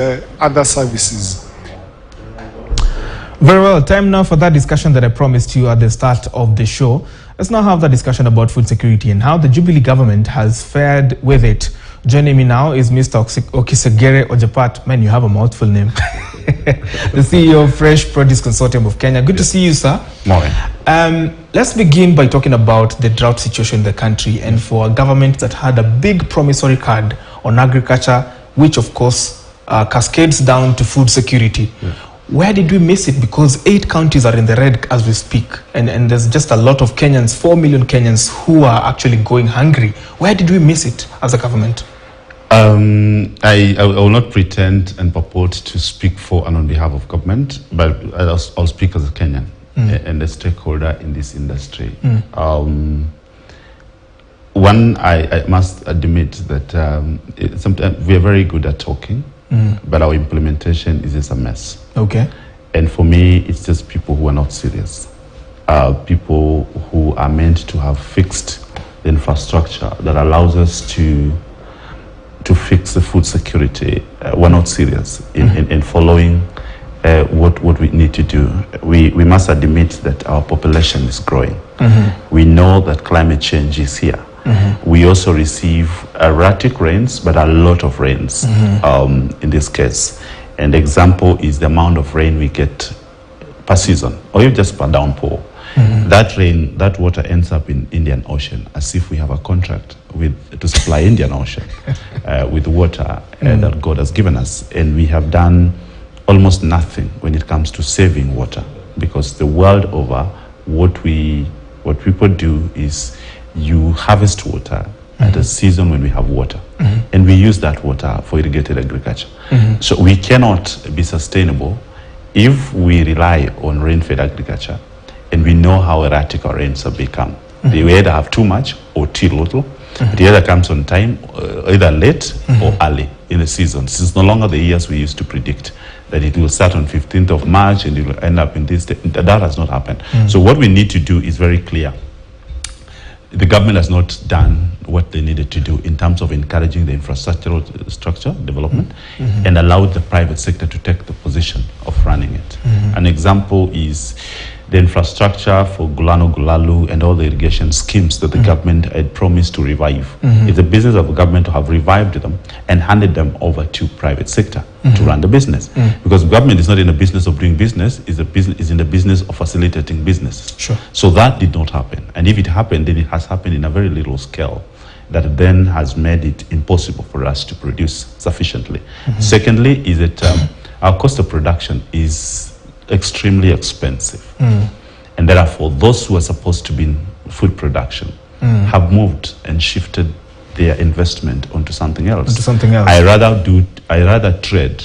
other services. Very well, time now for that discussion that I promised you at the start of the show. Let's now have that discussion about food security and how the Jubilee government has fared with it. Joining me now is Mr. Okisegere Ojapat. Man, you have a mouthful name. The CEO of Fresh Produce Consortium of Kenya. Good to see you, sir. Morning. Let's begin by talking about the drought situation in the country and for a government that had a big promissory card on agriculture, which of course cascades down to food security. Yeah. Where did we miss it? Because 8 counties are in the red as we speak, and there's just a lot of Kenyans, 4 million Kenyans who are actually going hungry. Where did we miss it as a government? I will not pretend and purport to speak for and on behalf of government, but I'll speak as a Kenyan and a stakeholder in this industry. One, I must admit that sometimes we are very good at talking, but our implementation is just a mess. Okay. And for me, it's just people who are not serious. People who are meant to have fixed the infrastructure that allows us to fix the food security. We're not serious in following what we need to do. We must admit that our population is growing. We know that climate change is here. We also receive erratic rains, but a lot of rains in this case. And the example is the amount of rain we get per season, or even just per downpour. That rain, that water ends up in Indian Ocean, as if we have a contract to supply Indian Ocean with water that God has given us. And we have done almost nothing when it comes to saving water, because the world over, what people do is you harvest water at a season when we have water, and we use that water for irrigated agriculture. So we cannot be sustainable if we rely on rain-fed agriculture, and we know how erratic our rains have become. They either have too much or too little. It either comes on time, either late or early in the season. This is no longer the years we used to predict, that it will start on 15th of March and it will end up in this day. That has not happened. So what we need to do is very clear. The government has not done what they needed to do in terms of encouraging the infrastructural structure development and allowed the private sector to take the position of running it. An example is the infrastructure for Gulano Gulalu and all the irrigation schemes that the government had promised to revive. It's the business of the government to have revived them and handed them over to private sector to run the business. Because government is not in the business of doing business, is in the business of facilitating business. Sure. So that did not happen. And if it happened, then it has happened in a very little scale that then has made it impossible for us to produce sufficiently. Secondly, is that our cost of production is extremely expensive. And therefore, those who are supposed to be in food production have moved and shifted their investment onto something else. I rather trade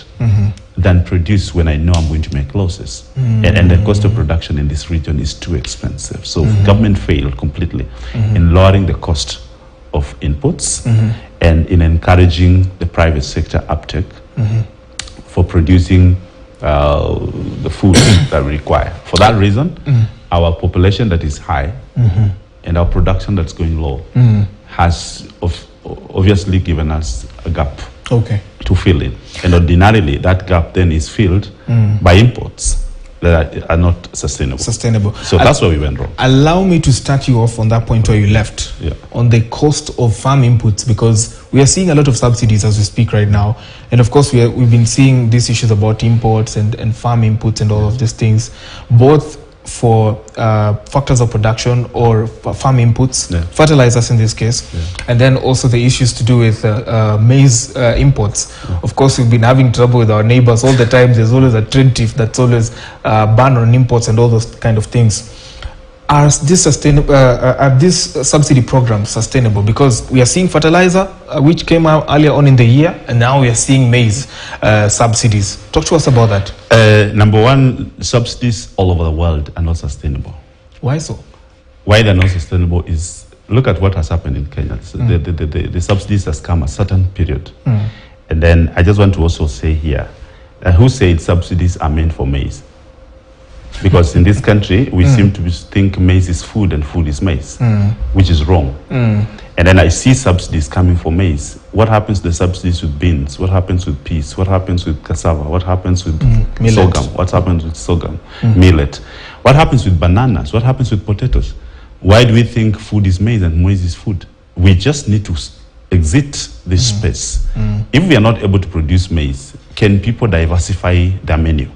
than produce when I know I'm going to make losses. And the cost of production in this region is too expensive. So government failed completely in lowering the cost of inputs and in encouraging the private sector uptake for producing the food that we require. For that reason, our population that is high and our production that's going low has obviously given us a gap to fill in. And ordinarily, that gap then is filled by imports that are not sustainable. So that's where we went wrong. Allow me to start you off on that point where you left, on the cost of farm inputs, because we are seeing a lot of subsidies as we speak right now. And of course, we've been seeing these issues about imports and farm inputs and all of these things, both for factors of production or farm inputs, fertilizers in this case, and then also the issues to do with maize imports. Of course, we've been having trouble with our neighbors all the time. There's always a trade tariff that's always ban on imports and all those kind of things. Are these subsidy programs sustainable? Because we are seeing fertilizer, which came out earlier on in the year, and now we are seeing maize subsidies. Talk to us about that. Number one, subsidies all over the world are not sustainable. Why so? Why they're not sustainable is, look at what has happened in Kenya. The subsidies has come a certain period. And then I just want to also say here, who said subsidies are meant for maize? Because in this country, we seem to think maize is food and food is maize, which is wrong. And then I see subsidies coming for maize what happens to the subsidies with beans? What happens with peas? What happens with cassava? What happens with sorghum? What happens with sorghum? Millet. What happens with bananas? What happens with potatoes? Why do we think food is maize and maize is food? We just need to exit this space. If we are not able to produce maize, can people diversify their menu?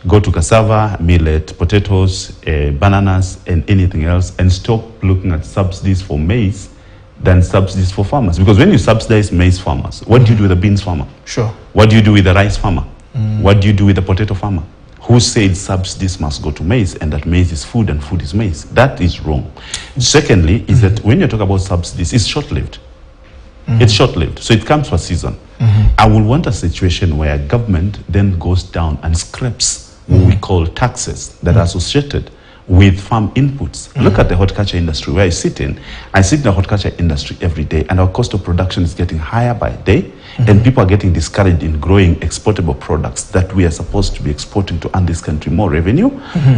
Go to cassava, millet, potatoes, bananas, and anything else, and stop looking at subsidies for maize than subsidies for farmers. Because when you subsidize maize farmers, what do you do with the beans farmer? Sure. What do you do with the rice farmer? What do you do with the potato farmer? Who said subsidies must go to maize and that maize is food and food is maize? That is wrong. Secondly, is that when you talk about subsidies, it's short-lived. It's short-lived, so it comes for season. I will want a situation where government then goes down and scraps what we call taxes that are associated with farm inputs. Look at the horticulture industry where I sit in. I sit in the horticulture industry every day, and our cost of production is getting higher by day, and people are getting discouraged in growing exportable products that we are supposed to be exporting to earn this country more revenue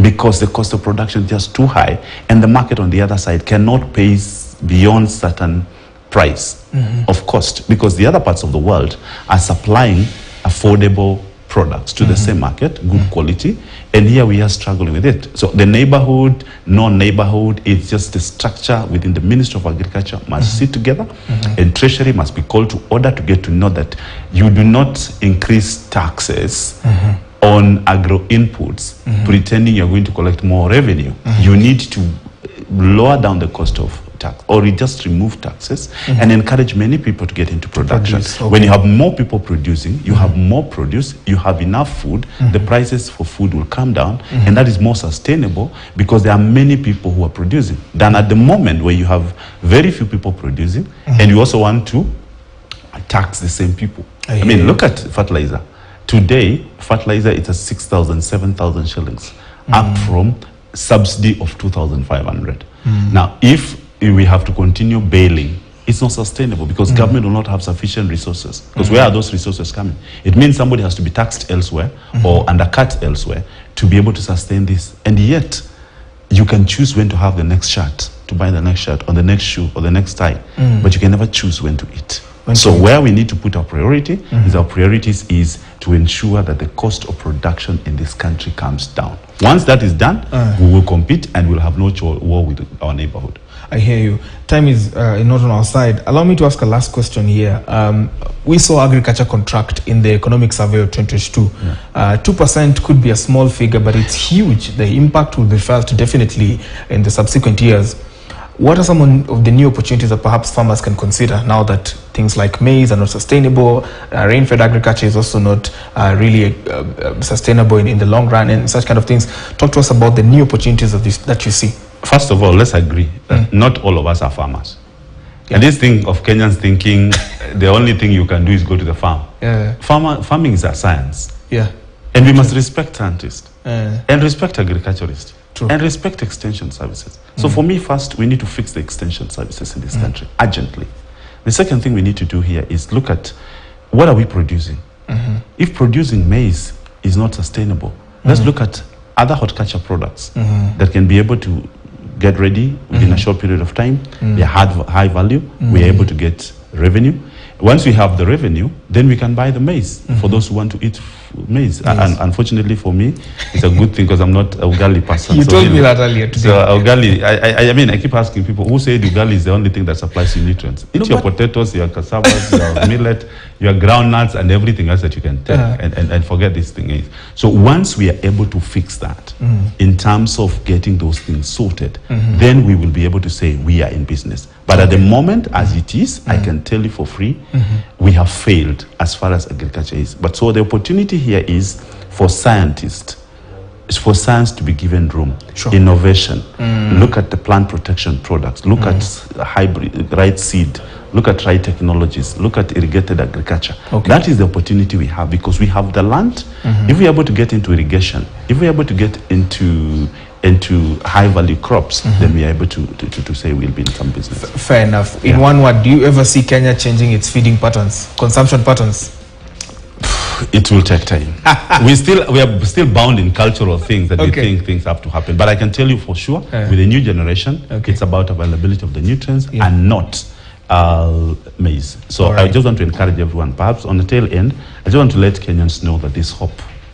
because the cost of production is just too high, and the market on the other side cannot pay beyond certain price of cost, because the other parts of the world are supplying affordable products to the same market, good quality, and here we are struggling with it. So the neighborhood, non-neighborhood, it's just the structure within the Ministry of Agriculture must sit together, and Treasury must be called to order to get to know that you do not increase taxes on agro inputs pretending you're going to collect more revenue. You need to lower down the cost of tax, or just remove taxes and encourage many people to get into production. When you have more people producing, you have more produce, you have enough food, the prices for food will come down, and that is more sustainable because there are many people who are producing than at the moment where you have very few people producing, and you also want to tax the same people. I mean, look at fertilizer. Today, fertilizer is at 6,000, 7,000 shillings, up from subsidy of 2,500. Now, if we have to continue bailing, it's not sustainable because government will not have sufficient resources. Because where are those resources coming? It means somebody has to be taxed elsewhere or undercut elsewhere to be able to sustain this. And yet, you can choose when to have the next shirt, to buy the next shirt, or the next shoe, or the next tie, but you can never choose when to eat. So where we need to put our priority is our priorities is to ensure that the cost of production in this country comes down. Once that is done, we will compete and we'll have no war with our neighborhood. I hear you. Time is not on our side. Allow me to ask a last question here. We saw agriculture contract in the economic survey of 2022. 2% could be a small figure, but it's huge. The impact will be felt definitely in the subsequent years. What are some of the new opportunities that perhaps farmers can consider now that things like maize are not sustainable, rain-fed agriculture is also not really sustainable in the long run, and such kind of things? Talk to us about the new opportunities of this that you see. First of all, let's agree that not all of us are farmers. And this thing of Kenyans thinking the only thing you can do is go to the farm. Farming is a science. And we must respect scientists and respect agriculturists. And respect extension services. So for me, first, we need to fix the extension services in this country urgently. The second thing we need to do here is look at what are we producing. If producing maize is not sustainable, let's look at other horticulture products that can be able to get ready within a short period of time. They have high value. We are able to get revenue. Once we have the revenue, then we can buy the maize for those who want to eat maize. And unfortunately for me, it's a good thing because I'm not a ugali person. You told me that earlier today. So ugali, I mean, I keep asking people who say ugali is the only thing that supplies you nutrients. Eat your potatoes, your cassavas, your millet, your groundnuts, and everything else that you can take, and forget this thing is. So once we are able to fix that in terms of getting those things sorted, then we will be able to say we are in business. But at the moment, as it is, I can tell you for free, we have failed as far as agriculture is. But so the opportunity here is for scientists, it's for science to be given room. Innovation. Look at the plant protection products. Look at hybrid, right seed. Look at right technologies. Look at irrigated agriculture. That is the opportunity we have because we have the land. If we are able to get into irrigation, if we are able to get into high value crops, then we are able to say we'll be in some business. Fair enough. In one word, do you ever see Kenya changing its feeding patterns, consumption patterns? It will take time. we are still bound in cultural things that we think things have to happen. But I can tell you for sure, with the new generation, it's about availability of the nutrients and not maize. So Right. I just want to encourage everyone, perhaps on the tail end, I just want to let Kenyans know that there's hope.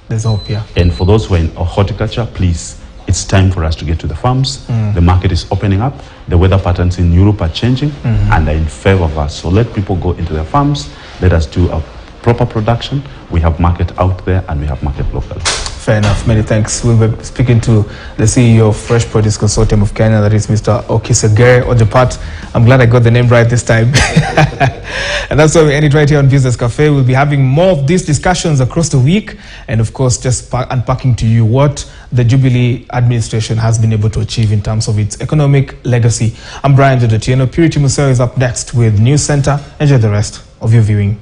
There's hope, yeah. And for those who are in horticulture, please, it's time for us to get to the farms. The market is opening up. The weather patterns in Europe are changing and are in favor of us. So let people go into the farms. Let us do a proper production. We have market out there and we have market locally. Fair enough. Many thanks. We'll be speaking to the CEO of Fresh Produce Consortium of Kenya, that is Mr. Okisegere Odepat. I'm glad I got the name right this time. And that's why we end it right here on Business Cafe. We'll be having more of these discussions across the week. And of course, just unpacking to you what the Jubilee administration has been able to achieve in terms of its economic legacy. I'm Brian Dodotieno. Purity Museo is up next with News Center. Enjoy the rest of your viewing.